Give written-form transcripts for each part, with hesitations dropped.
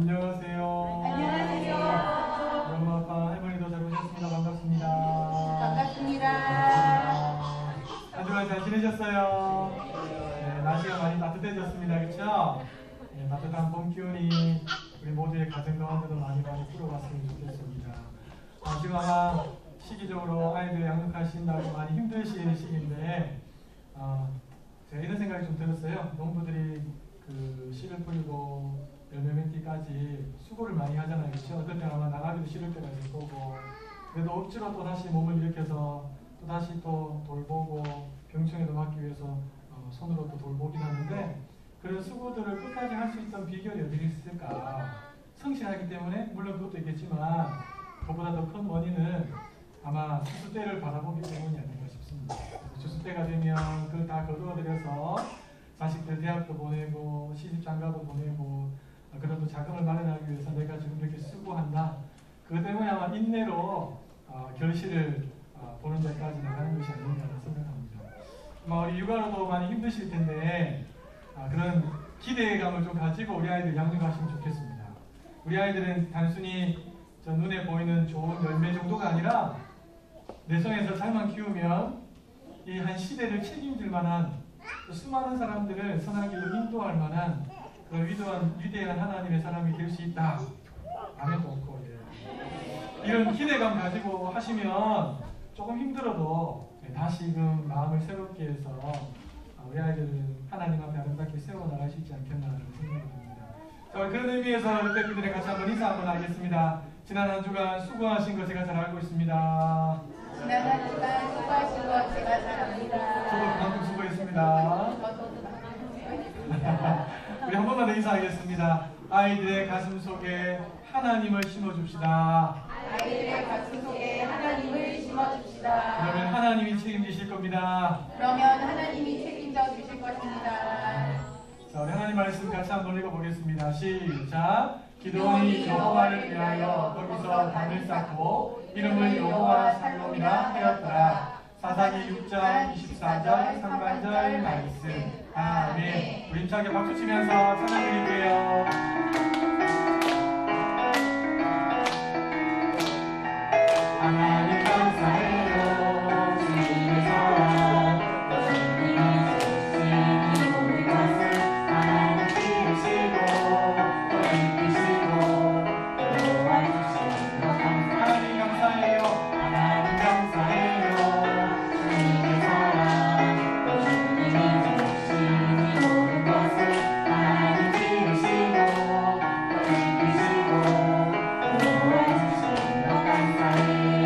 안녕하세요. 안녕하세요. 엄마, 아빠, 할머니도 잘 오셨습니다. 반갑습니다. 반갑습니다. 한 주간 잘 지내셨어요? 네, 날씨가 많이 따뜻해졌습니다. 그렇죠? 네, 따뜻한 봄 기운이 우리 모두의 가정 가운데도 많이 풀어왔으면 좋겠습니다. 지금 아마 시기적으로 아이들 양육하신다고 많이 힘드실 시기인데 제가 이런 생각이 좀 들었어요. 농부들이 그 씨를 뿌리고 열매 맺기까지 수고를 많이 하잖아요. 그렇죠? 어떨 때 아마 나가기도 싫을 때가 있을 거고, 그래도 억지로 또 다시 몸을 일으켜서 또 다시 또 돌보고 병충해도 막기 위해서 손으로 또 돌보긴 하는데, 그런 수고들을 끝까지 할 수 있던 비결이 어디 있을까? 성실하기 때문에 물론 그것도 있겠지만 그보다 더 큰 원인은 아마 추수 때를 바라보기 때문이 아닌가 싶습니다. 추수 때가 되면 그걸 다 거두어들여서 자식들 대학도 보내고 시집 장가도 보내고 그런 자금을 마련하기 위해서 내가 지금 이렇게 수고한다. 그것 때문에 아마 인내로 결실을 보는 데까지 나가는 것이 아닌가 생각합니다. 우리 육아로도 많이 힘드실 텐데 그런 기대감을 좀 가지고 우리 아이들 양육하시면 좋겠습니다. 우리 아이들은 단순히 저 눈에 보이는 좋은 열매 정도가 아니라 내성에서 잘만 키우면 이 한 시대를 책임질 만한 수많은 사람들을 선한 길로 인도할 만한 그런 위대한 하나님의 사람이 될 수 있다. 아멘도 없고 이런 기대감 가지고 하시면 조금 힘들어도 다시금 마음을 새롭게 해서 우리 아이들을 하나님 앞에 아름답게 세워나갈 수 있지 않겠나 생각이 듭니다. 자, 그런 의미에서 옆에 분들에 같이 한번 인사 한번 하겠습니다. 지난 한 주간 수고하신 거 제가 잘 알고 있습니다. 지난 한 주간 수고하신 거 제가 잘 압니다. 저도 그만큼 수고했습니다. 우리 한 번만 더 인사하겠습니다. 아이들의 가슴 속에 하나님을 심어줍시다. 아이들의 가슴 속에 하나님을 심어줍시다. 그러면 하나님이 책임지실 겁니다. 그러면 하나님이 책임져 주실 것입니다. 자, 우리 하나님 말씀 같이 한번 읽어보겠습니다. 시작. 기드온이 여호와를 위하여 거기서 단을 쌓고 이름을 여호와 살롬이라 하였더라. 사사기 6장 24절 3반절 말씀. 아멘. 우리 힘차게 박수 치면서 찬양드릴게요. 하나님 감사해요. 주님의 사랑 여전히 주시니 모든 것을 하나님 키우시고 또 이끄시고 도와주시는 것 하나님 감사해요. 하나님 감사해요. 주님의 사랑 여전히 주시니 모든 것을 하나님 키우시고 또 이끄시고 도와주시는 것 감사해요.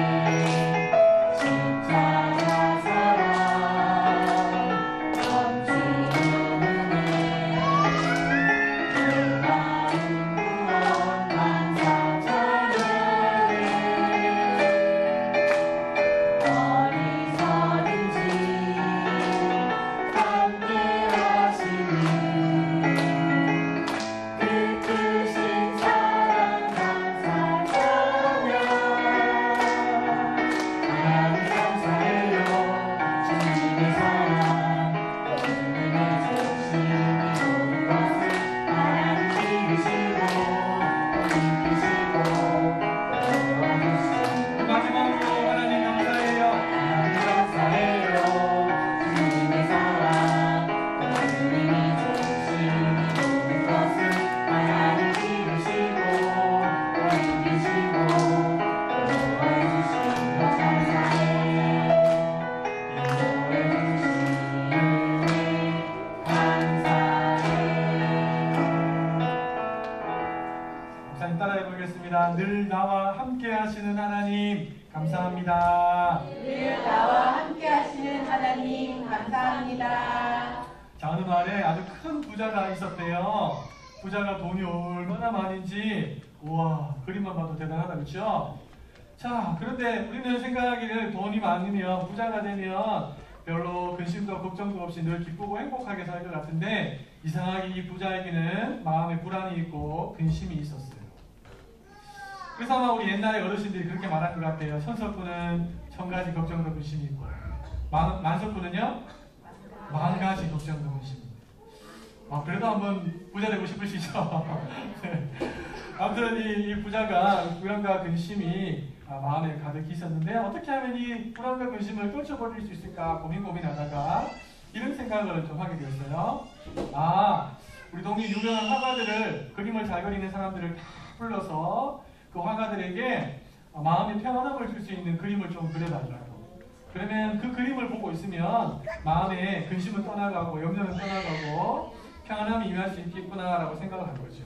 늘 나와 함께 하시는 하나님 감사합니다. 늘 나와 함께 하시는 하나님 감사합니다. 자, 어느 마을에 아주 큰 부자가 있었대요. 부자가 돈이 얼마나 많은지 우와 그림만 봐도 대단하다 그렇죠? 자, 그런데 우리는 생각하기를 돈이 많으면 부자가 되면 별로 근심도 걱정도 없이 늘 기쁘고 행복하게 살 것 같은데 이상하게 이 부자에게는 마음에 불안이 있고 근심이 있었어요. 그래서 아마 우리 옛날에 어르신들이 그렇게 말한 것 같아요. 천석군은 1000가지 걱정도 근심이 있고 만석군은요? 10,000가지 걱정도 근심이 있고 그래도 한번 부자 되고 싶으시죠? 네. 아무튼 이 부자가 불안과 근심이 마음에 가득히 있었는데 어떻게 하면 이 불안과 근심을 떨쳐버릴 수 있을까 고민하다가 이런 생각을 좀 하게 되었어요. 우리 동네 유명한 화가들을, 그림을 잘 그리는 사람들을 다 불러서 그 화가들에게 마음의 평안함을 줄 수 있는 그림을 좀 그려달라고. 그러면 그 그림을 보고 있으면 마음의 근심은 떠나가고 염려는 떠나가고 평안함이 임할 수 있겠구나라고 생각을 한 거죠.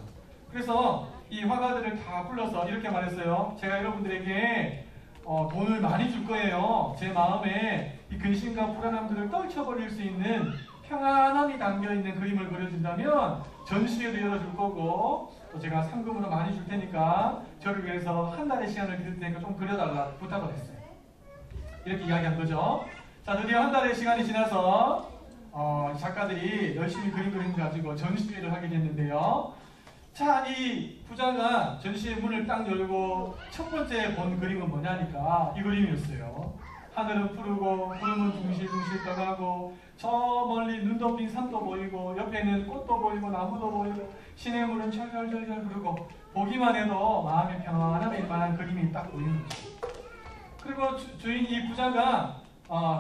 그래서 이 화가들을 다 불러서 이렇게 말했어요. 제가 여러분들에게 돈을 많이 줄 거예요. 제 마음에 이 근심과 불안함들을 떨쳐버릴 수 있는 평안함이 담겨있는 그림을 그려준다면 전시회도 열어줄 거고 또 제가 상금으로 많이 줄 테니까 저를 위해서 한 달의 시간을 드릴 테니까 좀 그려달라 부탁을 했어요. 이렇게 이야기한 거죠. 자, 드디어 한 달의 시간이 지나서 작가들이 열심히 그림 가지고 전시회를 하게 됐는데요. 자, 이 부자가 전시회 문을 딱 열고 첫 번째 본 그림은 뭐냐니까 이 그림이었어요. 하늘은 푸르고 구름은 둥실둥실 떠가고 저 멀리 눈 덮인 산도 보이고 옆에는 꽃도 보이고 나무도 보이고 시냇물은 철철철철 흐르고 보기만 해도 마음이 평안함일 만한 그림이 딱 보이는 거죠. 그리고 주인 이 부자가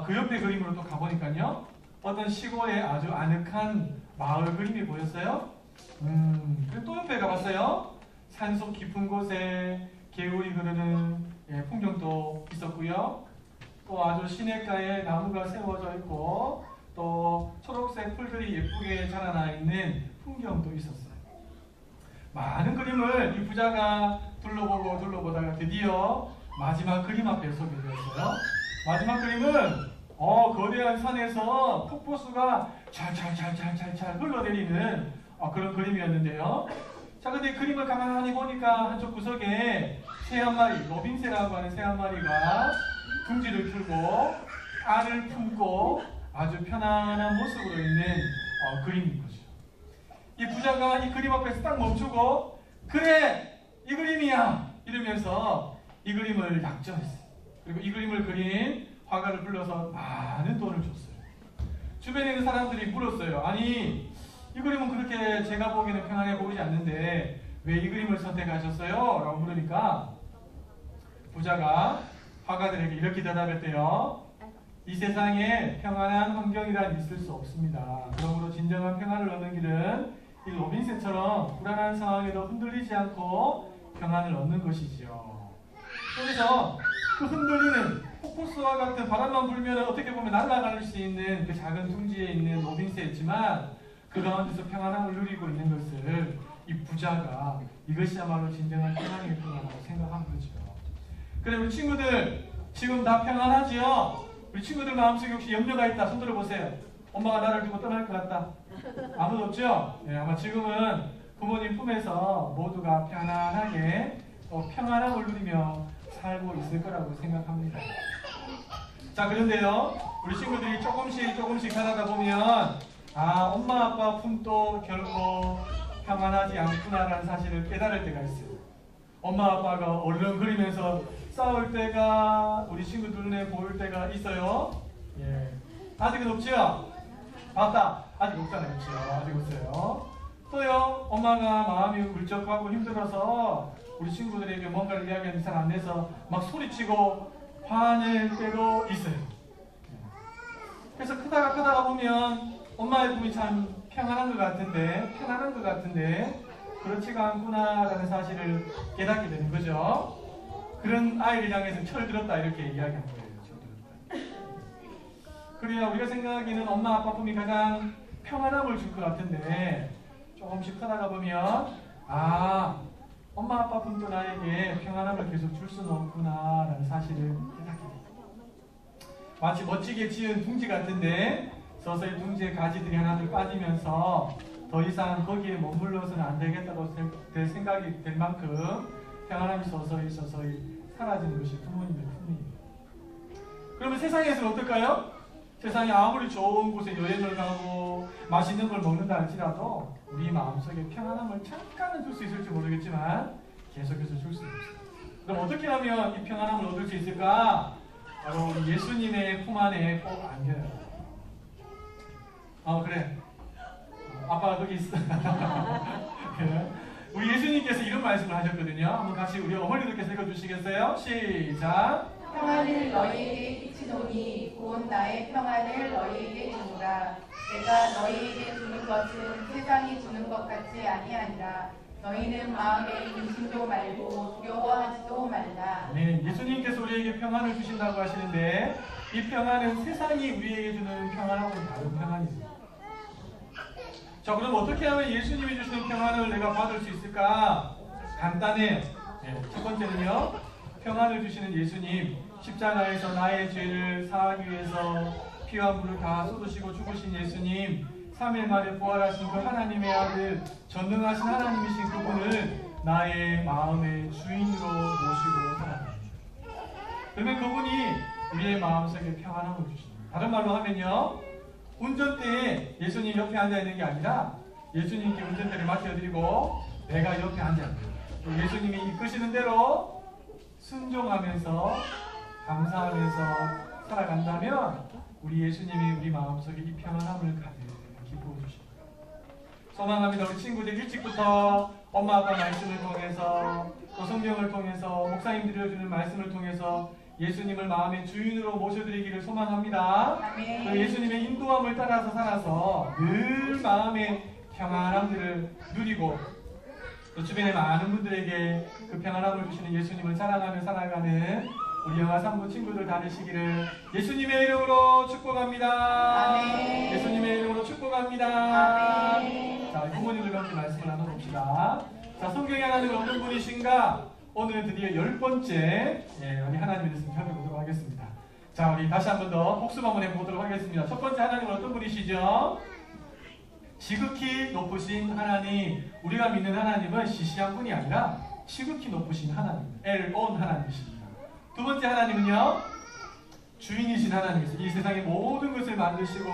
그 옆에 그림으로 또 가보니까요. 어떤 시골의 아주 아늑한 마을 그림이 보였어요. 그리고 또 옆에 가봤어요. 산속 깊은 곳에 개울이 흐르는 풍경도 있었고요. 또 아주 시냇가에 나무가 세워져 있고 또 초록색 풀들이 예쁘게 자라나 있는 풍경도 있었어요. 많은 그림을 이 부자가 둘러보다가 드디어 마지막 그림 앞에 서게 되었어요. 마지막 그림은 거대한 산에서 폭포수가 찰찰찰찰찰 흘러내리는 그런 그림이었는데요. 자, 근데 그림을 가만히 보니까 한쪽 구석에 새 한 마리, 로빈새라고 하는 새 한 마리가 둥지를 풀고 알을 품고 아주 편안한 모습으로 있는 그림인 거죠. 이 부자가 이 그림 앞에서 딱 멈추고 그래! 이 그림이야! 이러면서 이 그림을 낙점했어요. 그리고 이 그림을 그린 화가를 불러서 많은 돈을 줬어요. 주변에 있는 사람들이 물었어요. 아니, 이 그림은 그렇게 제가 보기에는 평안해 보이지 않는데 왜 이 그림을 선택하셨어요? 라고 물으니까 부자가 화가들에게 이렇게 대답했대요. 이 세상에 평안한 환경이란 있을 수 없습니다. 그러므로 진정한 평안을 얻는 길은 이 로빈새처럼 불안한 상황에도 흔들리지 않고 평안을 얻는 것이지요. 그래서 그 흔들리는 폭포수와 같은 바람만 불면 어떻게 보면 날아갈 수 있는 그 작은 둥지에 있는 로빈새였지만 그 가운데서 평안함을 누리고 있는 것을 이 부자가 이것이야말로 진정한 평안이겠구나라고 생각한 거죠. 그래, 우리 친구들 지금 다 평안하지요? 우리 친구들 마음속에 혹시 염려가 있다? 손 들어보세요. 엄마가 나를 두고 떠날 것 같다. 아무도 없죠? 네, 아마 지금은 부모님 품에서 모두가 편안하게 평안함을 누리며 살고 있을 거라고 생각합니다. 자, 그런데요, 우리 친구들이 조금씩 살아가 보면 엄마 아빠 품도 결코 평안하지 않구나라는 사실을 깨달을 때가 있어요. 엄마 아빠가 얼렁거리면서 싸울 때가 우리 친구들 눈에 보일 때가 있어요. 예. 아직은 없지요? 맞다. 아직 없잖아요. 그렇죠? 아직 없어요. 또요, 엄마가 마음이 울적하고 힘들어서 우리 친구들에게 뭔가를 이야기하는 잘 안 내서 막 소리치고 화낼 때도 있어요. 그래서 크다가 보면 엄마의 품이 참 편안한 것 같은데 그렇지가 않구나라는 사실을 깨닫게 되는 거죠. 그런 아이를 향해서 철들었다 이렇게 이야기한 거예요. 철들었다. 그래야 우리가 생각하기에는 엄마 아빠 품이 가장 평안함을 줄 것 같은데 조금씩 크다가 보면 엄마 아빠 품도 나에게 평안함을 계속 줄 수는 없구나라는 사실을 깨닫게 됩니다. 마치 멋지게 지은 둥지 같은데 서서히 둥지의 가지들이 하나둘 빠지면서 더 이상 거기에 머물러서는 안 되겠다고 될 생각이 될 만큼 평안함이 서서히 사라지는 것이 부모님의 품입니다. 그러면 세상에서는 어떨까요? 세상에 아무리 좋은 곳에 여행을 가고 맛있는 걸 먹는다 할지라도 우리 마음속에 평안함을 잠깐은 줄 수 있을지 모르겠지만 계속해서 줄 수 없습니다. 그럼 어떻게 하면 이 평안함을 얻을 수 있을까? 바로 우리 예수님의 품 안에 꼭 안겨요. 그래. 아빠가 거기 있어. 우리 예수님께서 이런 말씀을 하셨거든요. 한번 같이 우리 어머니들께서 읽어주시겠어요? 시작. 평안을 너희에게 끼치노니 곧 나의 평안을 너희에게 주노라. 내가 너희에게 주는 것은 세상이 주는 것 같이 아니하니라. 너희는 마음에 근심도 말고 두려워하지도 말라. 네, 예수님께서 우리에게 평안을 주신다고 하시는데 이 평안은 세상이 우리에게 주는 평안하고는 다른 평안이죠. 자, 그럼 어떻게 하면 예수님이 주시는 평안을 내가 받을 수 있을까? 간단해요. 네, 첫 번째는요, 평안을 주시는 예수님, 십자가에서 나의 죄를 사하기 위해서 피와 물을 다 쏟으시고 죽으신 예수님, 3일 만에 부활하신 그 하나님의 아들, 전능하신 하나님이신 그분을 나의 마음의 주인으로 모시고 살아갑니다. 그러면 그분이 우리의 마음속에 평안함을 주십니다. 다른 말로 하면요, 운전대에 예수님 옆에 앉아있는 게 아니라 예수님께 운전대를 맡겨드리고 내가 옆에 앉아있는 거예요. 예수님이 이끄시는 대로 순종하면서 감사하면서 살아간다면 우리 예수님이 우리 마음속에 이 평안함을 가득 기뻐해 주십니다. 소망합니다. 우리 친구들 일찍부터 엄마 아빠 말씀을 통해서 또 성경을 통해서 목사님들이 주는 말씀을 통해서 예수님을 마음의 주인으로 모셔드리기를 소망합니다. 아멘. 그 예수님의 인도함을 따라서 살아서 늘 마음의 평안함들을 누리고 또 주변의 많은 분들에게 그 평안함을 주시는 예수님을 사랑하며 살아가는 우리 영화 3부 친구들 다 되시기를 예수님의 이름으로 축복합니다. 아멘. 예수님의 이름으로 축복합니다. 아멘. 자, 부모님들과 함께 말씀을 나눠봅시다. 자, 성경에 하나님은 어떤 분이신가? 오늘 드디어 10번째 우리 하나님에 대해서 살펴보도록 하겠습니다. 자, 우리 다시 한 번 더 복습 한번 해보도록 하겠습니다. 첫 번째 하나님은 어떤 분이시죠? 지극히 높으신 하나님. 우리가 믿는 하나님은 시시한 분이 아니라 지극히 높으신 하나님, 엘온 하나님이십니다. 두 번째 하나님은요, 주인이신 하나님이세요. 이 세상의 모든 것을 만드시고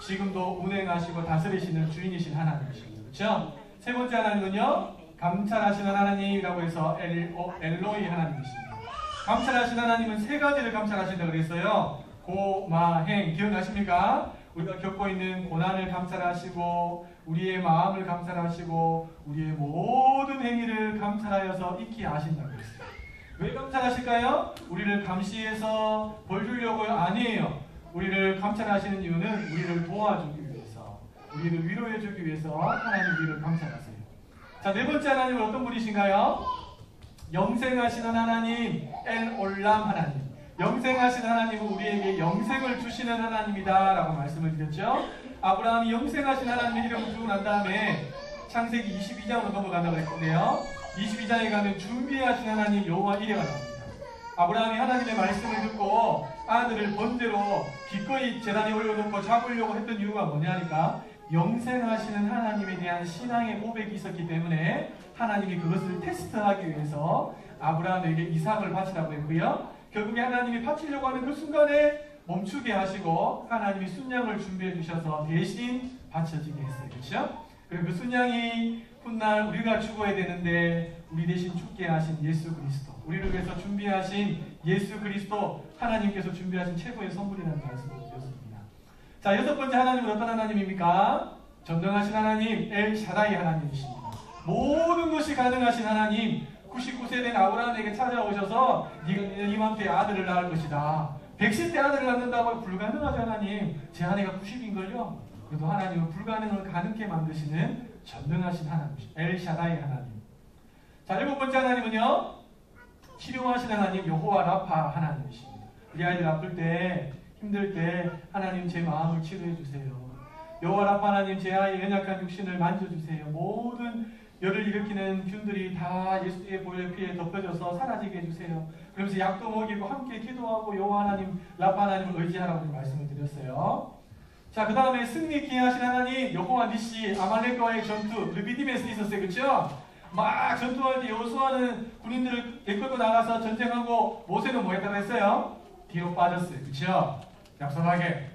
지금도 운행하시고 다스리시는 주인이신 하나님이십니다. 그렇죠? 세 번째 하나님은요, 감찰하시는 하나님이라고 해서 엘로이 하나님이십니다. 감찰하시는 하나님은 세 가지를 감찰하신다고 그랬어요. 고마행 기억나십니까? 우리가 겪고 있는 고난을 감찰하시고 우리의 마음을 감찰하시고 우리의 모든 행위를 감찰하여서 익히 아신다고 그랬어요. 왜 감찰하실까요? 우리를 감시해서 벌 주려고 아니에요. 우리를 감찰하시는 이유는 우리를 도와주기 위해서, 우리를 위로해주기 위해서 하나님 우리를 감찰하세요. 자, 네 번째 하나님은 어떤 분이신가요? 영생하시는 하나님, 엘올람 하나님. 영생하신 하나님은 우리에게 영생을 주시는 하나님이다 라고 말씀을 드렸죠. 아브라함이 영생하신 하나님의 이름을 주고 난 다음에 창세기 22장으로 넘어간다고 했는데요, 22장에 가면 준비하신 하나님 여호와 이레가 나옵니다. 아브라함이 하나님의 말씀을 듣고 아들을 번제로 기꺼이 제단에 올려놓고 잡으려고 했던 이유가 뭐냐니까 영생하시는 하나님에 대한 신앙의 고백이 있었기 때문에 하나님이 그것을 테스트하기 위해서 아브라함에게 이삭을 바치라고 했고요. 결국에 하나님이 바치려고 하는 그 순간에 멈추게 하시고 하나님이 순양을 준비해 주셔서 대신 바쳐지게 했어요. 그렇죠? 그리고 그 순양이 훗날 우리가 죽어야 되는데 우리 대신 죽게 하신 예수 그리스도, 우리를 위해서 준비하신 예수 그리스도, 하나님께서 준비하신 최고의 선물이라는 말씀을 드렸습니다. 자, 여섯 번째 하나님은 어떤 하나님입니까? 전능하신 하나님, 엘샤다이 하나님이십니다. 모든 것이 가능하신 하나님, 99세 된 아브라함에게 찾아오셔서 네가 이맘때 아들을 낳을 것이다. 110대 아들을 낳는다고 불가능하죠. 하나님, 제 아내가 90인걸요. 그래도 하나님은 불가능을 가능케 만드시는 전능하신 하나님, 엘샤다이 하나님. 자, 일곱 번째 하나님은요, 치료하시는 하나님, 여호와 라파 하나님이십니다. 우리 아이들 아플 때, 힘들 때 하나님 제 마음을 치료해 주세요. 여호와 라파 하나님, 제 아이의 연약한 육신을 만져주세요. 모든 열을 일으키는 균들이 다 예수의 보혈 피에 덮여져서 사라지게 해주세요. 그러면서 약도 먹이고 함께 기도하고 여호와 하나님, 라파 하나님을 의지하라고 말씀을 드렸어요. 자, 그 다음에 승리 있게 하신 하나님, 여호와 니시, 아말렉과의 전투, 르비딤에서 있었어요. 그렇죠? 막 전투할 때 여호수아는 군인들을 이끌고 나가서 전쟁하고 모세는 뭐 했다고 했어요? 뒤로 빠졌어요. 그렇죠? 약속하게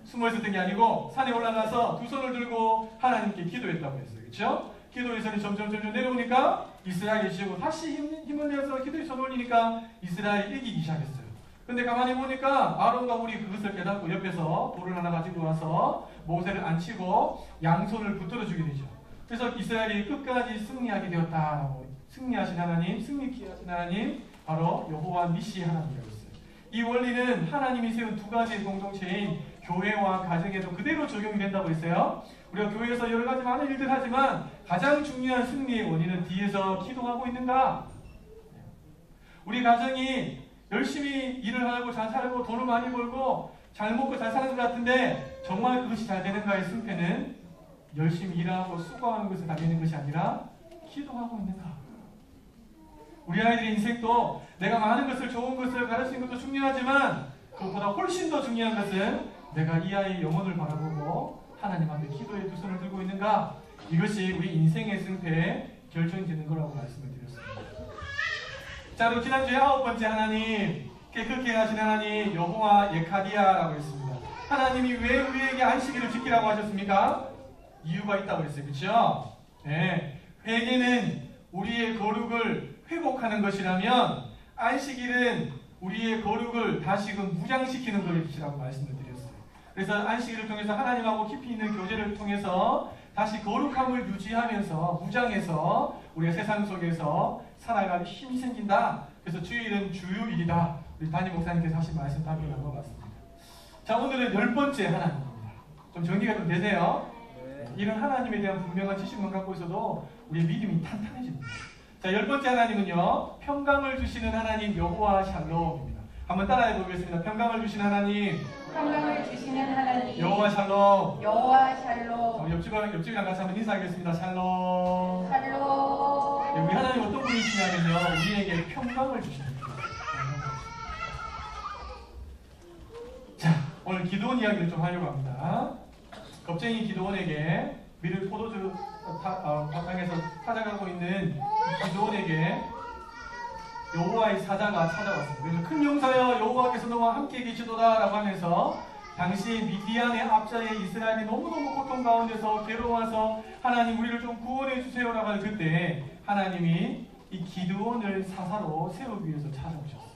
숨어 있었던 게 아니고 산에 올라가서 두 손을 들고 하나님께 기도했다고 했어요. 그렇죠? 기도의 손이 점점 내려오니까 이스라엘이 지고 다시 힘을 내서 기도의 손 올리니까 이스라엘이 이기기 시작했어요. 근데 가만히 보니까 아론과 우리 그것을 깨닫고 옆에서 돌을 하나 가지고 와서 모세를 앉히고 양손을 붙들어 주게 되죠. 그래서 이스라엘이 끝까지 승리하게 되었다라고. 승리하신 하나님, 승리하신 하나님, 바로 여호와 니시 하나님이라고 했어요. 이 원리는 하나님이 세운 두 가지의 공동체인 교회와 가정에도 그대로 적용이 된다고 했어요. 우리가 교회에서 여러 가지 많은 일들 하지만 가장 중요한 승리의 원인은 뒤에서 기도하고 있는가? 우리 가정이 열심히 일을 하고 잘 살고 돈을 많이 벌고 잘 먹고 잘 사는 것 같은데 정말 그것이 잘 되는가의 승패는 열심히 일하고 수고하는 것에 달리는 것이 아니라 기도하고 있는가? 우리 아이들의 인생도 내가 많은 것을 좋은 것을 가르치는 것도 중요하지만 그것보다 훨씬 더 중요한 것은 내가 이 아이의 영혼을 바라보고 하나님 앞에 기도의 두 손을 들고 있는가? 이것이 우리 인생의 승패에 결정짓는 거라고 말씀을 드렸습니다. 자, 그리고 지난주에 9번째 하나님, 깨끗게 하신 하나님 여호와 예카디아라고 했습니다. 하나님이 왜 우리에게 안식일을 지키라고 하셨습니까? 이유가 있다고 했어요. 그렇죠? 네. 회개는 우리의 거룩을 회복하는 것이라면 안식일은 우리의 거룩을 다시금 무장시키는 것이라고 말씀을 드렸어요. 그래서 안식일을 통해서 하나님하고 깊이 있는 교제를 통해서 다시 거룩함을 유지하면서 무장해서 우리가 세상 속에서 살아갈 힘이 생긴다. 그래서 주일은 주요일이다. 우리 담임 목사님께서 하신 말씀 답변 나눠봤습니다. 자, 오늘은 10번째 하나님입니다. 좀 정리가 좀 되세요? 이런 하나님에 대한 분명한 지식만 갖고 있어도 우리의 믿음이 탄탄해집니다. 자, 10번째 하나님은요, 평강을 주시는 하나님 여호와 샬롬입니다. 한번 따라해 보겠습니다. 평강을 주시는 하나님, 평강을 주시는 하나님 여호와 샬롬. 여호와 샬롬. 옆집이랑 같이 한번 인사하겠습니다. 샬롬. 샬롬. 네, 우리 하나님 어떤 분이시냐면요, 우리에게 평강을 주십니다. 자, 오늘 기도원 이야기를 좀 하려고 합니다. 겁쟁이 기도원에게 밀을 포도주 바탕에서 찾아가고 있는 기도원에게 여호와의 사자가 찾아왔습니다. 그래서 큰 용사여 여호와께서 너와 함께 계시도다 라고 하면서 당시 미디안의 앞자리에 이스라엘이 너무너무 고통 가운데서 괴로워서 하나님 우리를 좀 구원해 주세요 라고 할 그때 하나님이 이 기드온을 사사로 세우기 위해서 찾아오셨어요.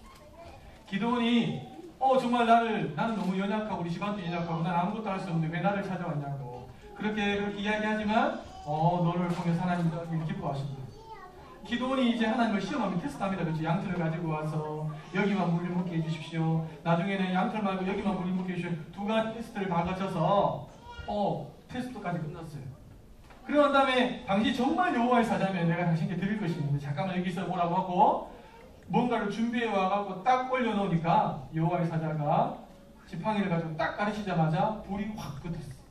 기드온이 정말 나는 너무 연약하고 우리 집안도 연약하고 난 아무것도 할 수 없는데 왜 나를 찾아왔냐고 그렇게 이야기하지만 너를 통해서 하나님이 기뻐하십니다. 기도원이 이제 하나님을 시험하면 테스트합니다. 그렇죠? 양털을 가지고 와서 여기만 물을 먹게 해주십시오. 나중에는 양털 말고 여기만 물을 먹게 해주십시오. 두 가지 테스트를 다 거쳐서 테스트까지 끝났어요. 그러고 난 다음에 당시 정말 여호와의 사자면 내가 당신께 드릴 것이 있는데 잠깐만 여기 있어 보라고 하고 뭔가를 준비해 와갖고 딱 올려놓으니까 여호와의 사자가 지팡이를 가지고 딱 가르치자마자 불이 확 붙었어요.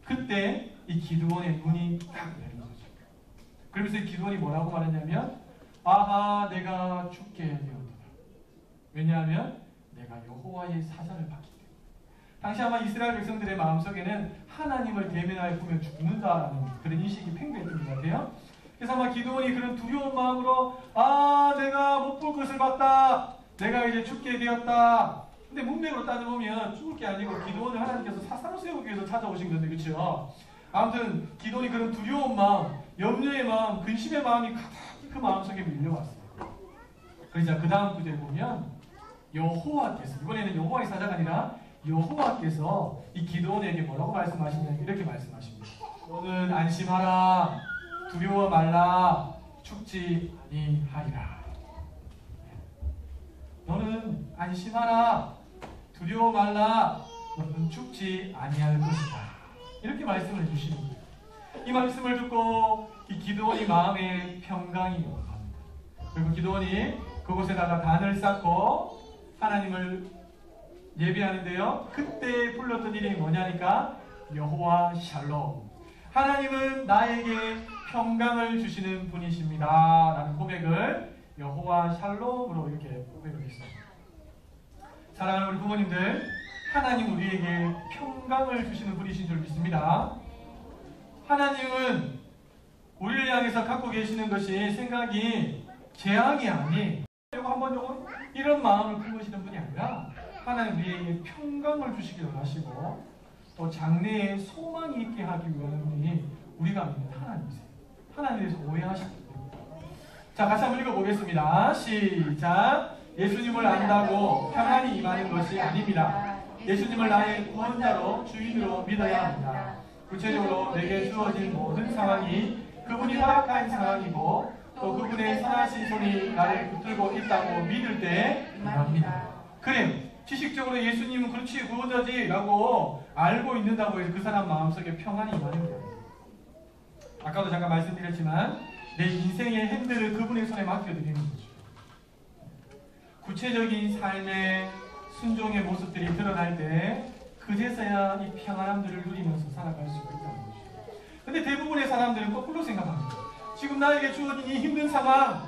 그때 이 기드온의 눈이 딱 내린 거죠. 그러면서 이 기드온이 뭐라고 말했냐면 아하 내가 죽게 되었다. 왜냐하면 내가 여호와의 사자를 받기 때문에. 당시 아마 이스라엘 백성들의 마음속에는 하나님을 대면하여 보면 죽는다라는 그런 인식이 팽배했던 것 같아요. 그래서 아마 기드온이 그런 두려운 마음으로 내가 못 볼 것을 봤다. 내가 이제 죽게 되었다. 근데 문맥으로 따져보면 죽을 게 아니고 기드온을 하나님께서 사사로 세우기 위해서 찾아오신 건데 그렇죠? 아무튼 기드온이 그런 두려운 마음, 염려의 마음, 근심의 마음이 가득히 그 마음속에 밀려왔어요. 그러자 그 다음 구절에 보면 여호와께서 이번에는 여호와의 사자가 아니라 여호와께서 이 기드온에게 뭐라고 말씀하시냐면 이렇게 말씀하십니다. 너는 안심하라. 두려워 말라. 죽지 아니하리라. 너는 안심하라. 두려워 말라. 너는 죽지 아니할 것이다. 이렇게 말씀을 해주시는 거예요. 이 말씀을 듣고 이 기드온이 마음에 평강이 옵니다. 그리고 기드온이 그곳에다가 단을 쌓고 하나님을 예배하는데요. 그때 불렀던 이름이 뭐냐니까 여호와 샬롬. 하나님은 나에게 평강을 주시는 분이십니다. 라는 고백을 여호와 샬롬으로 이렇게 고백을 했습니다. 사랑하는 우리 부모님들, 하나님 우리에게 평강을 주시는 분이신 줄 믿습니다. 하나님은 우리를 향해서 갖고 계시는 것이 생각이 재앙이 아니 한번 이런 마음을 품으시는 분이 아니라 하나님 우리에게 평강을 주시기를 하시고 또 장래에 소망이 있게 하기 위한 분이 우리가 믿는 하나님이세요. 하나님에 대해서 오해하시기 때문에. 자, 같이 한번 읽어보겠습니다. 시작. 예수님을 안다고 평안이 임하는 것이 아닙니다. 예수님을 나의 구원자로 주인으로 믿어야 합니다. 구체적으로 내게 주어진 모든 상황이 그분이 허락한 상황이고 또 그분의 선하신 손이 나를 붙들고 있다고 믿을 때 임합니다. 그래, 지식적으로 예수님은 그렇지 구원자지 라고 알고 있는다고 해서 그 사람 마음속에 평안이 임하는 거예요. 아까도 잠깐 말씀드렸지만 내 인생의 핸들을 그분의 손에 맡겨드리는 거죠. 구체적인 삶의 순종의 모습들이 드러날 때 그제서야 이 평안함들을 누리면서 살아갈 수 있다는 거죠. 근데 대부분의 사람들은 거꾸로 생각합니다. 지금 나에게 주어진 이 힘든 상황,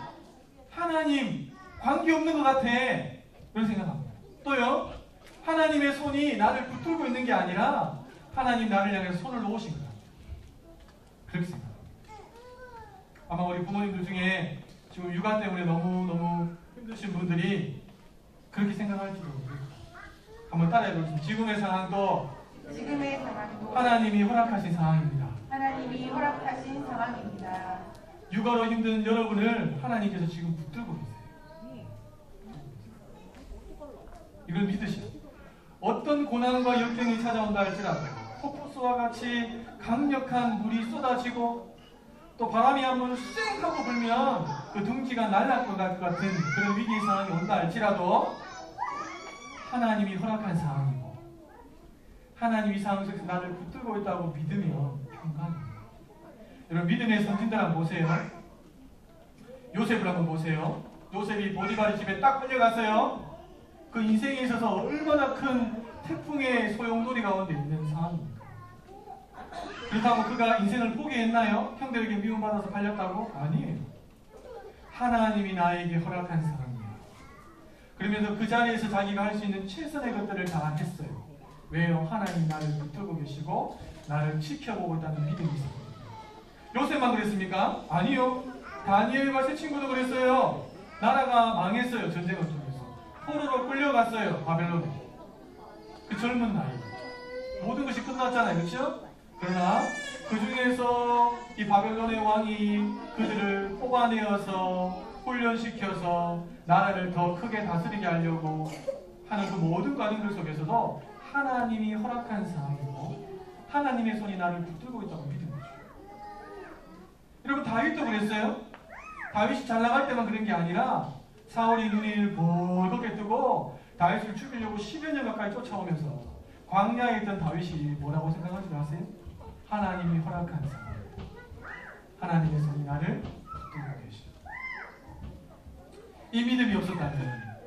하나님 관계없는 것 같아. 그런 생각합니다. 또요, 하나님의 손이 나를 붙들고 있는 게 아니라 하나님 나를 향해서 손을 놓으신 거다. 그렇게 생각합니다. 아마 우리 부모님들 중에 지금 육아 때문에 너무 힘드신 분들이 그렇게 생각할지도 모르겠어요. 한번 따라해보겠습니다. 지금의 상황도 하나님이 허락하신 상황입니다. 하나님이 허락하신 상황입니다. 육아로 힘든 여러분을 하나님께서 지금 붙들고 계세요. 이걸 믿으시오. 어떤 고난과 역경이 찾아온다 할지라도 폭포수와 같이 강력한 물이 쏟아지고 또 바람이 한번 쌩 하고 불면 그 둥지가 날아갈 것 같은 그런 위기 상황이 온다 할지라도 하나님이 허락한 상황이고 하나님이 이 상황 속에서 나를 붙들고 있다고 믿으면 평안입니다. 여러분 믿음의 선진들 한번 보세요. 요셉을 한번 보세요. 요셉이 보디바리 집에 딱 끌려갔어요. 그 인생에 있어서 얼마나 큰 태풍의 소용돌이 가운데 있는 상황입니다. 그렇다고 그가 인생을 포기했나요? 형들에게 미움받아서 팔렸다고? 아니에요. 하나님이 나에게 허락한 상황이에요. 그러면서 그 자리에서 자기가 할 수 있는 최선의 것들을 다 했어요. 왜요? 하나님 나를 붙들고 계시고 나를 지켜보고 있다는 믿음이 있습니다. 요셉만 그랬습니까? 아니요. 다니엘과 세 친구도 그랬어요. 나라가 망했어요. 전쟁을 통해서. 포로로 끌려갔어요. 바벨론에. 그 젊은 나이. 모든 것이 끝났잖아요. 그렇죠? 그러나 그 중에서 이 바벨론의 왕이 그들을 뽑아내어서 훈련시켜서 나라를 더 크게 다스리게 하려고 하는 그 모든 과정들 속에서도 하나님이 허락한 상황이고 하나님의 손이 나를 붙들고 있다고 믿은 거죠. 여러분 다윗도 그랬어요. 다윗이 잘 나갈 때만 그런 게 아니라 사울이 눈을 벌겋게 뜨고 다윗을 죽이려고 10여 년 가까이 쫓아오면서 광야에 있던 다윗이 뭐라고 생각하지 아세요? 하나님이 허락한 상황. 하나님의 손이 나를 붙들고 계시오. 이 믿음이 없었다면,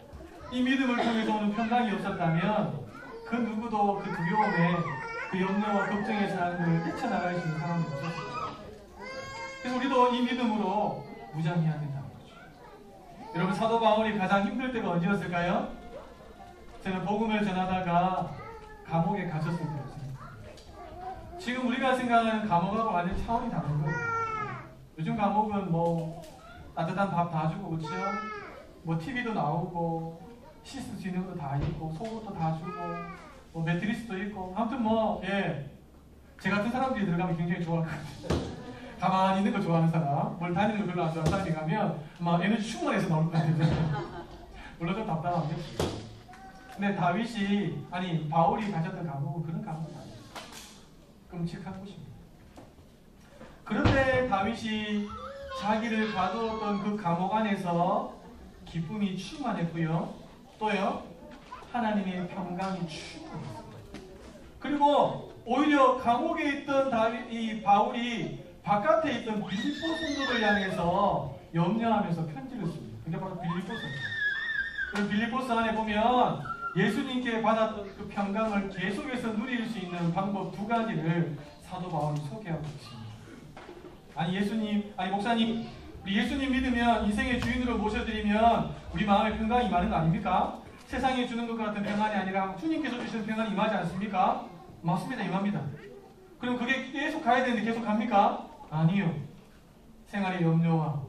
이 믿음을 통해서 오는 평강이 없었다면 그 누구도 그 두려움에 그 염려와 걱정의 사람들을 헤쳐나갈 수 있는 상황이 없었습니다. 그래서 우리도 이 믿음으로 무장해야 된다는 거죠. 여러분 사도 바울이 가장 힘들 때가 언제였을까요? 저는 복음을 전하다가 감옥에 갇혔을 때였습니다. 지금 우리가 생각하는 감옥하고 완전 차원이 다른 거예요. 요즘 감옥은 뭐 따뜻한 밥 다 주고 그렇죠? 뭐 TV도 나오고 씻을 수 있는 거 다 있고 속옷도 다 주고 뭐 매트리스도 있고 아무튼 뭐 제 같은 사람들이 들어가면 굉장히 좋아할 것 같아요. 가만히 있는 거 좋아하는 사람, 뭘 다니는 거 별로 안 좋아하는 사람이 가면 막 에너지 충만해서 나올 것 같아요. 물론 좀 답답한데. 근데 다윗이 바울이 가졌던 감옥은 그런 감옥이 아니에요. 끔찍한 곳입니다. 그런데 다윗이 자기를 가두었던 그 감옥 안에서 기쁨이 충만했고요. 또요 하나님의 평강이 충만했습니다. 그리고 오히려 감옥에 있던 바울이 바깥에 있던 빌립보 성도들 향해서 염려하면서 편지를 씁니다. 그게 바로 빌립보서입니다. 그 빌립보서 안에 보면 예수님께 받았던 그 평강을 계속해서 누릴 수 있는 방법 두 가지를 사도 바울이 소개하고 있습니다. 목사님, 우리 예수님 믿으면 인생의 주인으로 모셔드리면 우리 마음에 평강이 임하는 거 아닙니까? 세상에 주는 것 같은 평안이 아니라 주님께서 주시는 평안이 임하지 않습니까? 맞습니다. 임합니다. 그럼 그게 계속 가야 되는데 계속 갑니까? 아니요. 생활의 염려와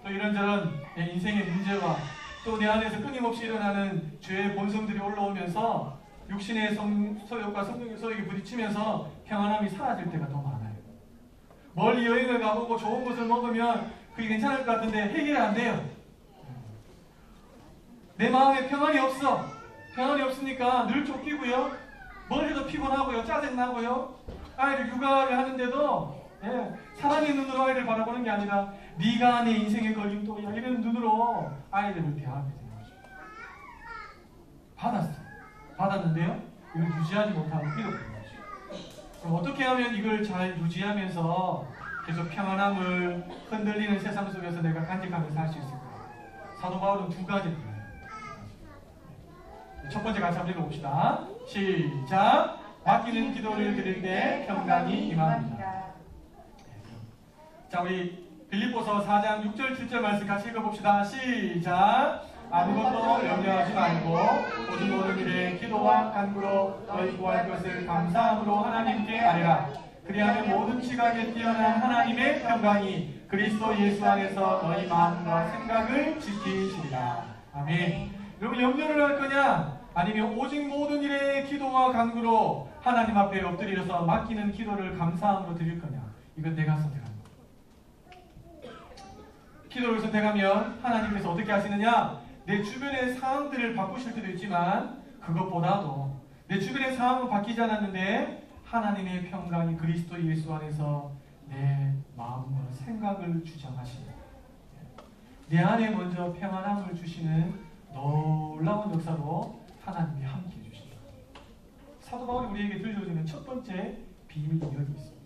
또 이런저런 인생의 문제와 또 내 안에서 끊임없이 일어나는 죄의 본성들이 올라오면서 육신의 소욕과 성령의 소욕이 부딪히면서 평안함이 사라질 때가 더 많아요. 멀리 여행을 가보고 좋은 것을 먹으면 그게 괜찮을 것 같은데 해결이 안 돼요. 내 마음에 평안이 없어. 평안이 없으니까 늘 쫓기고요. 뭘 해도 피곤하고요. 짜증나고요. 아이를 육아를 하는데도 사람의 눈으로 아이를 바라보는 게 아니라 네가 내 인생의 걸림돌이야 이런 눈으로 아이들을 대하게 되는 거죠. 받았는데요. 이걸 유지하지 못하고 잃어버린 거죠. 그럼 어떻게 하면 이걸 잘 유지하면서 계속 평안함을 흔들리는 세상 속에서 내가 간직하면서 살 수 있을까요? 사도 바울은 두 가지를 해요. 첫 번째 같이 한번 읽어봅시다. 시작. 맡기는 기도를 드릴 때 평강이 임합니다. 자, 우리 빌립보서 4장 6절 7절 말씀 같이 읽어봅시다. 시작. 아무것도 염려하지 말고 오직 모든 일에 기도와 간구로 너희 구할 것을 감사함으로 하나님께 아뢰라. 그리하면 모든 지각에 뛰어난 하나님의 평강이 그리스도 예수 안에서 너희 마음과 생각을 지키시리라. 아멘. 여러분 염려를 할 거냐? 아니면 오직 모든 일에 기도와 간구로 하나님 앞에 엎드려서 맡기는 기도를 감사함으로 드릴 거냐? 이건 내가 선택하는 거예요. 기도를 선택하면 하나님께서 어떻게 하시느냐? 내 주변의 상황들을 바꾸실 때도 있지만 그것보다도 내 주변의 상황은 바뀌지 않았는데 하나님의 평강이 그리스도 예수 안에서 내 마음과 생각을 주장하시는 내 안에 먼저 평안함을 주시는 놀라운 역사로 하나님이 함께 해주십니다. 사도 바울이 우리에게 들려주는 첫 번째 비밀이 여기 있습니다.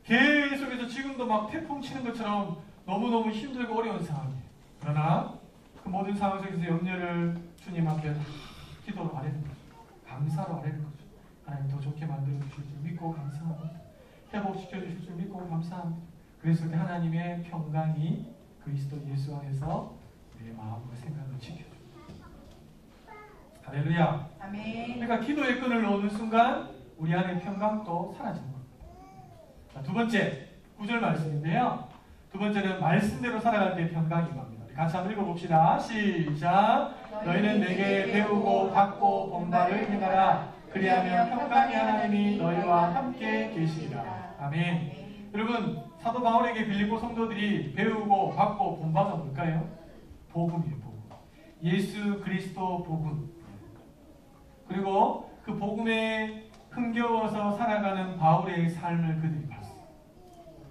계속해서 지금도 막 태풍 치는 것처럼 너무너무 힘들고 어려운 상황이에요. 그러나 그 모든 상황 속에서 염려를 주님 앞에 기도로 아뢰는 거죠. 감사로 아뢰는 거죠. 하나님 더 좋게 만들어 주실 줄 믿고 감사합니다. 회복시켜 주실 줄 믿고 감사합니다. 그랬을 때 하나님의 평강이 그리스도 예수 안에서 내 마음과 생각을 지켜줍니다. 할렐루야. 아멘. 그러니까 기도의 끈을 놓는 순간 우리 안의 평강도 사라지는 겁니다. 자, 두 번째 9절 말씀인데요. 두 번째는 말씀대로 살아갈 때 평강이 임합니다. 같이 한번 읽어봅시다. 시작. 너희는 내게 배우고 받고 본 바를 행하라. 그리하면 평강의 하나님이 너희와 함께 계시리라. 아멘. 여러분 사도 바울에게 빌립보 성도들이 배우고 받고 본 바가 뭘까요? 복음이에요. 복음. 예수 그리스도 복음. 그리고 그 복음에 흥겨워서 살아가는 바울의 삶을 그들이 봤어요.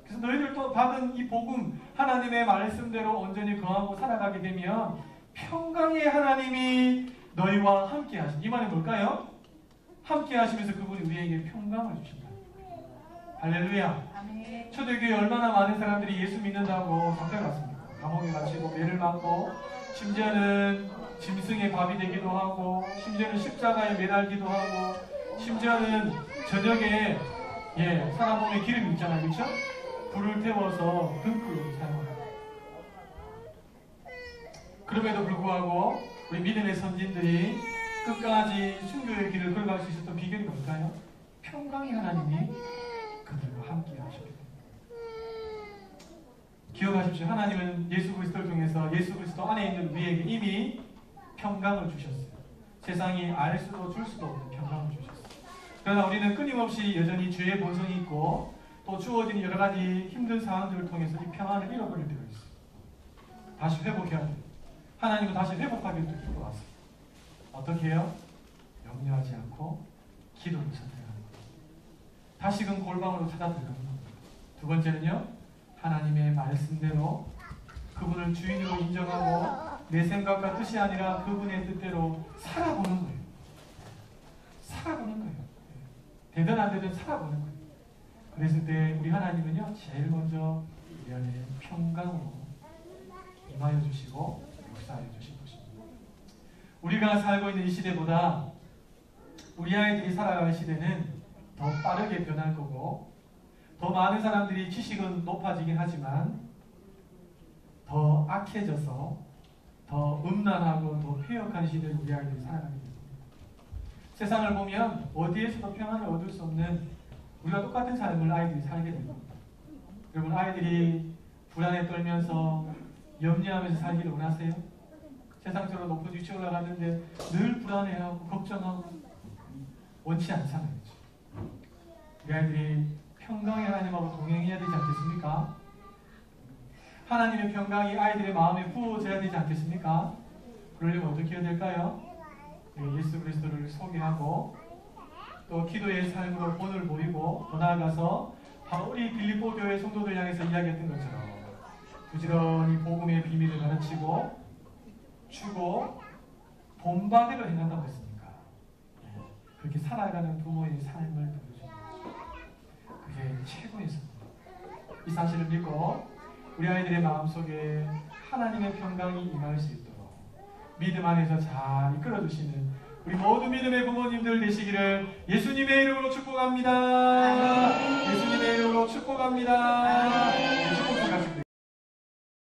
그래서 너희들도 받은 이 복음 하나님의 말씀대로 온전히 거하고 살아가게 되면 평강의 하나님이 너희와 함께 하신 이 말이 뭘까요? 함께 하시면서 그분이 우리에게 평강을 주신다. 할렐루야. 아멘. 초대교회에 얼마나 많은 사람들이 예수 믿는다고 잡혀갔습니까? 감옥에 갇히고 매를 맞고 심지어는 짐승의 밥이 되기도 하고 심지어는 십자가에 매달기도 하고 심지어는 저녁에 사람 몸에 기름이 있잖아요. 그렇죠? 불을 태워서 등불로 사용합니다. 그럼에도 불구하고 우리 믿음의 선진들이 끝까지 순교의 길을 걸어갈 수 있었던 비결이 뭘까요? 평강의 하나님이 그들과 함께 하셨기 때문에. 기억하십시오. 하나님은 예수 그리스도를 통해서 예수 그리스도 안에 있는 우리에게 이미 평강을 주셨어요. 세상이 알 수도 줄 수도 없는 평강을 주셨어요. 그러나 우리는 끊임없이 여전히 죄의 본성이 있고 또 주어진 여러 가지 힘든 상황들을 통해서 이 평안을 잃어버릴 때가 있어요. 다시 회복해야 돼요. 하나님은 다시 회복하기를 들어왔어요. 어떻게 해요? 염려하지 않고 기도를 선택하는 거예요. 다시금 골방으로 찾아 들어가는 겁니다. 두 번째는요. 하나님의 말씀대로 그분을 주인으로 인정하고 내 생각과 뜻이 아니라 그분의 뜻대로 살아보는 거예요. 살아보는 거예요. 되든 안 되든 살아보는 거예요. 그랬을 때 우리 하나님은요. 제일 먼저 우리 안에 평강으로 임하여 주시고 역사하여 주실 것입니다. 우리가 살고 있는 이 시대보다 우리 아이들이 살아갈 시대는 더 빠르게 변할 거고 더 많은 사람들이 지식은 높아지긴 하지만 더 악해져서 더 음란하고 더 폐역한 시대를 우리 아이들이 살아가게 됩니다. 세상을 보면 어디에서도 평안을 얻을 수 없는 우리가 똑같은 삶을 아이들이 살게 됩니다. 여러분 아이들이 불안에 떨면서 염려하면서 살기를 원하세요? 세상처럼 높은 위치에 올라갔는데 늘 불안해하고 걱정하고 원치 않잖아요. 우리 아이들이 평강의 하나님하고 동행해야 되지 않겠습니까? 하나님의 평강이 아이들의 마음에 부어져야 되지 않겠습니까? 그러려면 어떻게 해야 될까요? 예수 그리스도를 소개하고 또 기도의 삶으로 본을 보이고 더 나아가서 바울이 빌립보 교회 성도들 향해서 이야기했던 것처럼 부지런히 복음의 비밀을 가르치고 주고 본받으려 행한다고 했습니까? 그렇게 살아가는 부모의 삶을 보여줍니다. 그게 최고의 삶입니다. 이 사실을 믿고 우리 아이들의 마음속에 하나님의 평강이 임할 수 있도록 믿음 안에서 잘 이끌어주시는 우리 모든 믿음의 부모님들 되시기를 예수님의 이름으로 축복합니다. 예수님의 이름으로 축복합니다. 축복을 같이